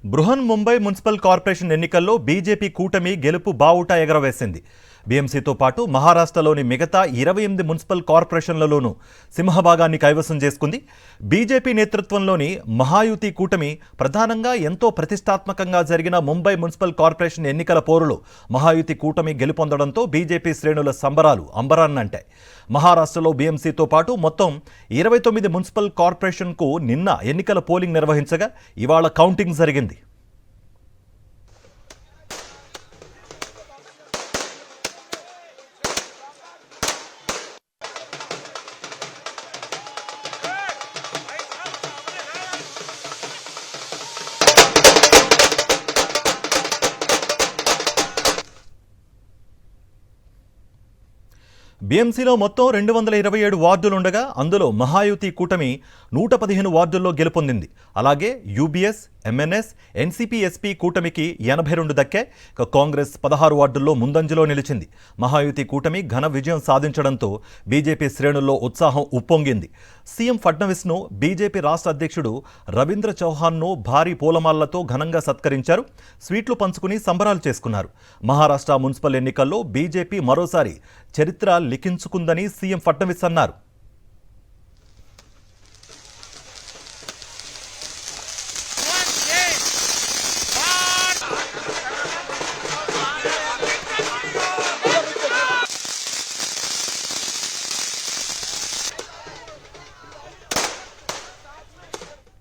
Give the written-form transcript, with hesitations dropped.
Brihan Mumbai municipal corporation ఎన్నికల్లో BJP కూటమి గెలుపు బావుట ఎగరవేసింది. బీఎంసీతో పాటు మహారాష్ట్రలోని మిగతా 28 మున్సిపల్ కార్పొరేషన్లలోనూ సింహభాగాన్ని కైవసం చేసుకుంది. బీజేపీ నేతృత్వంలోని మహాయుతి కూటమి ప్రధానంగా ఎంతో ప్రతిష్టాత్మకంగా జరిగిన ముంబై మున్సిపల్ కార్పొరేషన్ ఎన్నికల పోరులో మహాయుతి కూటమి గెలుపొందడంతో బీజేపీ శ్రేణుల సంబరాలు అంబరాన్నంటాయి. మహారాష్ట్రలో బీఎంసీతో పాటు మొత్తం 29 మున్సిపల్ కార్పొరేషన్కు నిన్న ఎన్నికల పోలింగ్ నిర్వహించగా ఇవాళ కౌంటింగ్ జరిగింది. బీఎంసీలో మొత్తం 227 వార్డులుండగా అందులో మహాయుతి కూటమి 115 వార్డుల్లో గెలుపొందింది. అలాగే యూబీఎస్, ఎంఎన్ఎస్, ఎన్సీపీ, ఎస్పీ కూటమికి 82 దక్కే. కాంగ్రెస్ 16 వార్డుల్లో ముందంజలో నిలిచింది. మహాయుతి కూటమి ఘన విజయం సాధించడంతో బీజేపీ శ్రేణుల్లో ఉత్సాహం ఉప్పొంగింది. సీఎం ఫడ్నవీస్ను బీజేపీ రాష్ట్ర అధ్యక్షుడు రవీంద్ర చౌహాన్ను భారీ పూలమాలతో ఘనంగా సత్కరించారు. స్వీట్లు పంచుకుని సంబరాలు చేసుకున్నారు. మహారాష్ట్ర మున్సిపల్ ఎన్నికల్లో బీజేపీ మరోసారి చరిత్ర లిఖించుకుందని సీఎం ఫడ్నవీస్ అన్నారు.